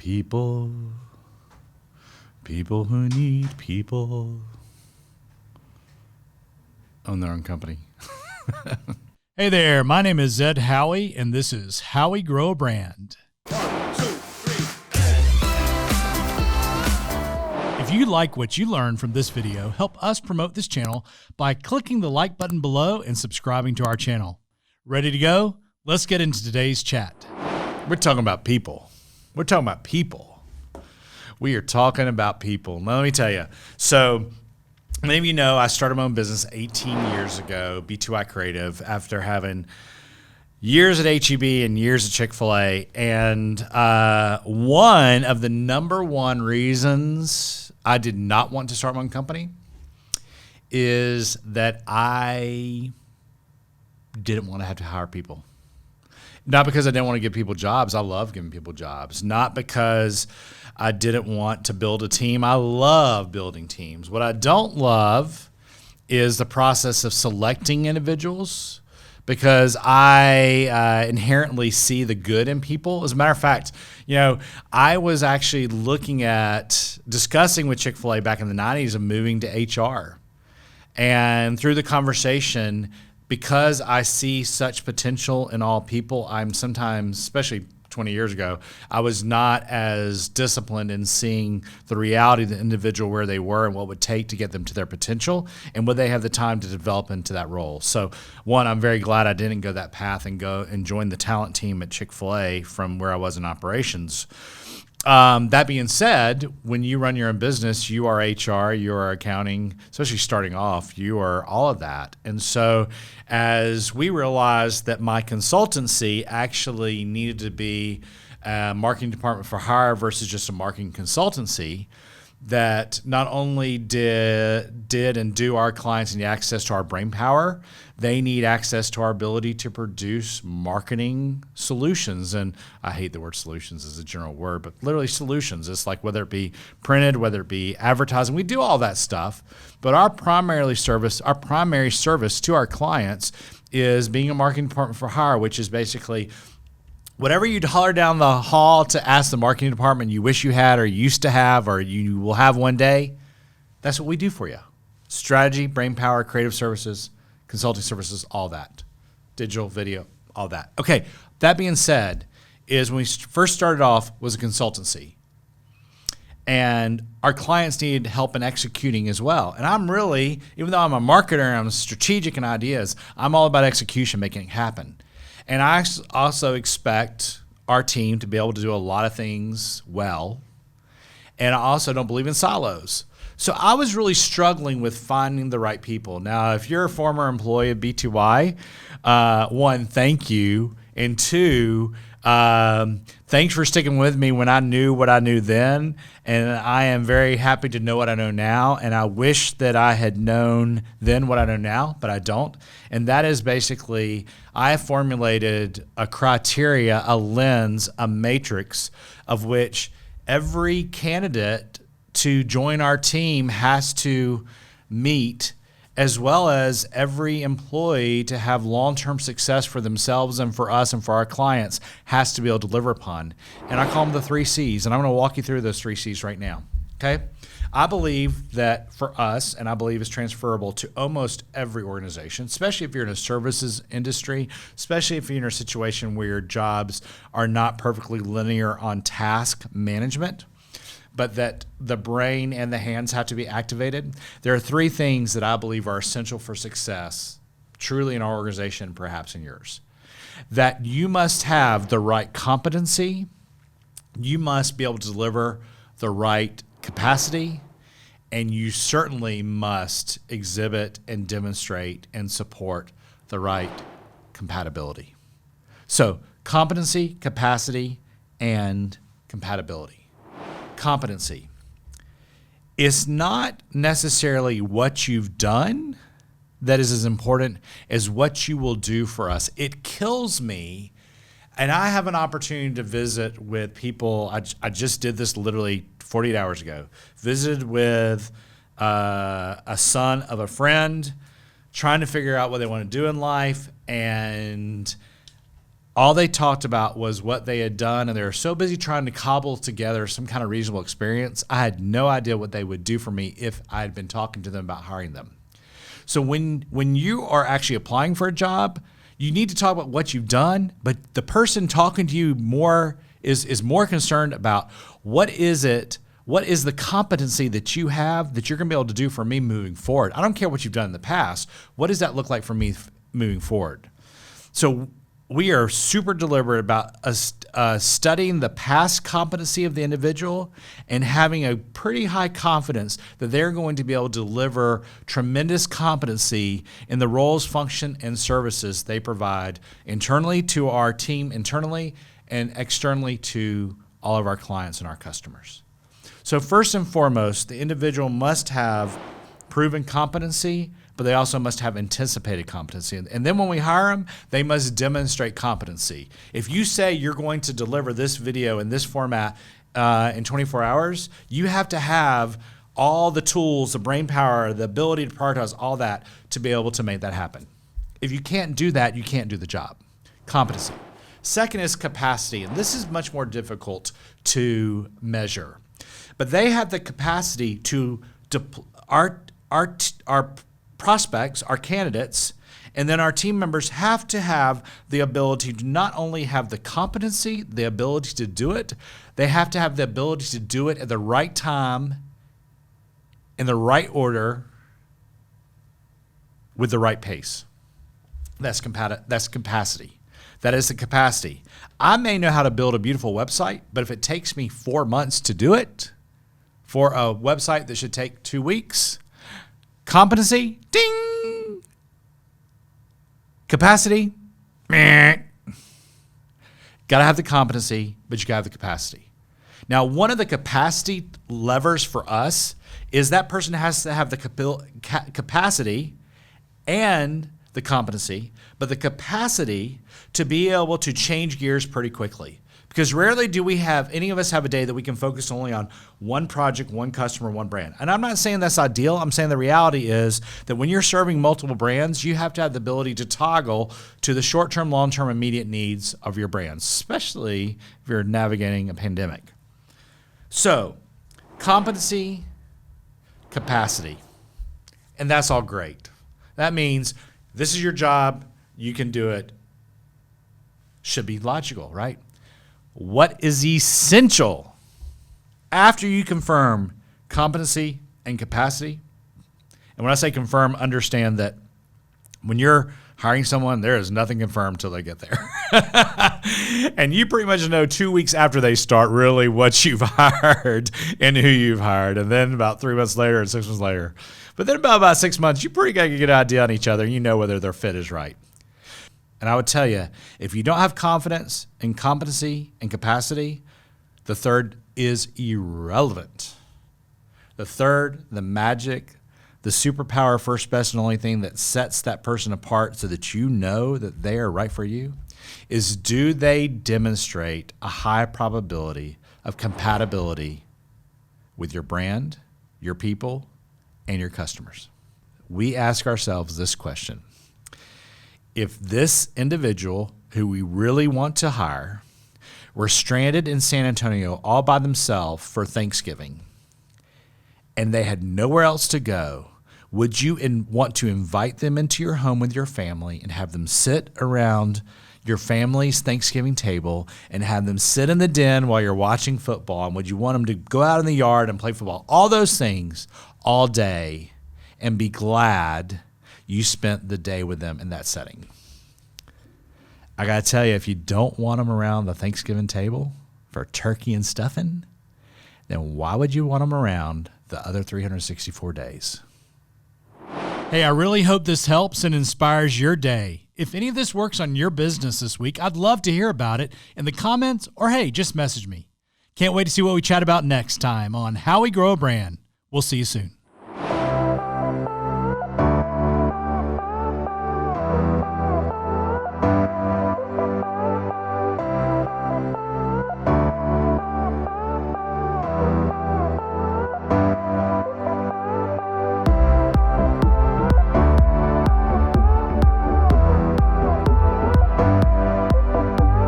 People who need people own their own company. Hey there, my name is Zed Howie, and this is Howie Grow a Brand. 1, 2, 3, If you like what you learned from this video, help us promote this channel by clicking the like button below and subscribing to our channel. Ready to go? Let's get into today's chat. We're talking about people. We're talking about people. We are talking about people. Now, let me tell you. So, many of you know I started my own business 18 years ago, B2I Creative, after having years at HEB and years at Chick-fil-A. And one of the number one reasons I did not want to start my own company is that I didn't want to have to hire people. Not because I didn't want to give people jobs. I love giving people jobs. Not because I didn't want to build a team. I love building teams. What I don't love is the process of selecting individuals, because I inherently see the good in people. As a matter of fact, you know, I was actually discussing with Chick-fil-A back in the 90s of moving to HR. And through the conversation, because I see such potential in all people, I'm sometimes, especially 20 years ago, I was not as disciplined in seeing the reality of the individual, where they were and what it would take to get them to their potential, and would they have the time to develop into that role. So one, I'm very glad I didn't go that path and go and join the talent team at Chick-fil-A from where I was in operations. That being said, when you run your own business, you are HR, you are accounting, especially starting off, you are all of that. And so as we realized that my consultancy actually needed to be a marketing department for hire versus just a marketing consultancy, that not only did and do our clients need access to our brain power, they need access to our ability to produce marketing solutions. And I hate the word solutions as a general word, but literally solutions. It's like whether it be printed, whether it be advertising, we do all that stuff. But our primary service to our clients is being a marketing department for hire, which is basically whatever you'd holler down the hall to ask the marketing department you wish you had or used to have or you will have one day, that's what we do for you. Strategy, brain power, creative services, consulting services, all that. Digital, video, all that. Okay, that being said, is when we first started off was a consultancy. And our clients needed help in executing as well. And I'm really, even though I'm a marketer and I'm strategic in ideas, I'm all about execution, making it happen. And I also expect our team to be able to do a lot of things well. And I also don't believe in silos. So I was really struggling with finding the right people. Now, if you're a former employee of B2Y, one, thank you. And two, thanks for sticking with me when I knew what I knew then. And I am very happy to know what I know now. And I wish that I had known then what I know now, but I don't. And that is basically, I have formulated a criteria, a lens, a matrix of which every candidate to join our team has to meet, as well as every employee to have long-term success for themselves and for us and for our clients has to be able to deliver upon. And I call them the 3 C's, and I'm going to walk you through those 3 C's right now, okay? I believe that for us, and I believe it's transferable to almost every organization, especially if you're in a services industry, especially if you're in a situation where your jobs are not perfectly linear on task management, but that the brain and the hands have to be activated. There are 3 things that I believe are essential for success, truly in our organization, perhaps in yours. That you must have the right competency, you must be able to deliver the right capacity, and you certainly must exhibit and demonstrate and support the right compatibility. So competency, capacity, and compatibility. Competency. It's not necessarily what you've done that is as important as what you will do for us. It kills me, and I have an opportunity to visit with people. I just did this literally 48 hours ago. Visited with a son of a friend, trying to figure out what they want to do in life, and all they talked about was what they had done, and they were so busy trying to cobble together some kind of reasonable experience. I had no idea what they would do for me if I had been talking to them about hiring them. So when you are actually applying for a job, you need to talk about what you've done, but the person talking to you more is more concerned about what is the competency that you have that you're going to be able to do for me moving forward. I don't care what you've done in the past. What does that look like for me moving forward? So we are super deliberate about studying the past competency of the individual and having a pretty high confidence that they're going to be able to deliver tremendous competency in the roles, function, and services they provide internally to our team, internally and externally to all of our clients and our customers. So first and foremost, the individual must have proven competency, but they also must have anticipated competency. And then when we hire them, they must demonstrate competency. If you say you're going to deliver this video in this format in 24 hours, you have to have all the tools, the brain power, the ability to prioritize, all that to be able to make that happen. If you can't do that, you can't do the job. Competency. Second is capacity, and this is much more difficult to measure. But they have the capacity to our prospects, our candidates, and then our team members have to have the ability to not only have the competency, the ability to do it, they have to have the ability to do it at the right time, in the right order, with the right pace. That's capacity. That is the capacity. I may know how to build a beautiful website, but if it takes me 4 months to do it for a website that should take 2 weeks, competency, ding. Capacity, meh. Gotta have the competency, but you gotta have the capacity. Now, one of the capacity levers for us is that person has to have the capacity and the competency, but the capacity to be able to change gears pretty quickly. Because rarely do we have, any of us have a day that we can focus only on one project, one customer, one brand. And I'm not saying that's ideal. I'm saying the reality is that when you're serving multiple brands, you have to have the ability to toggle to the short-term, long-term, immediate needs of your brands, especially if you're navigating a pandemic. So, competency, capacity, and that's all great. That means this is your job, you can do it. Should be logical, right? What is essential after you confirm competency and capacity? And when I say confirm, understand that when you're hiring someone, there is nothing confirmed until they get there. And you pretty much know 2 weeks after they start really what you've hired and who you've hired. And then about 3 months later and 6 months later. But then about 6 months, you pretty got to get an idea on each other. And you know whether their fit is right. And I would tell you, if you don't have confidence and competency and capacity, the third is irrelevant. The third, the magic, the superpower, first, best, and only thing that sets that person apart so that you know that they are right for you is, do they demonstrate a high probability of compatibility with your brand, your people, and your customers? We ask ourselves this question. If this individual who we really want to hire were stranded in San Antonio all by themselves for Thanksgiving and they had nowhere else to go, would you want to invite them into your home with your family and have them sit around your family's Thanksgiving table and have them sit in the den while you're watching football? And would you want them to go out in the yard and play football? All those things all day, and be glad you spent the day with them in that setting. I got to tell you, if you don't want them around the Thanksgiving table for turkey and stuffing, then why would you want them around the other 364 days? Hey, I really hope this helps and inspires your day. If any of this works on your business this week, I'd love to hear about it in the comments, or hey, just message me. Can't wait to see what we chat about next time on How We Grow a Brand. We'll see you soon.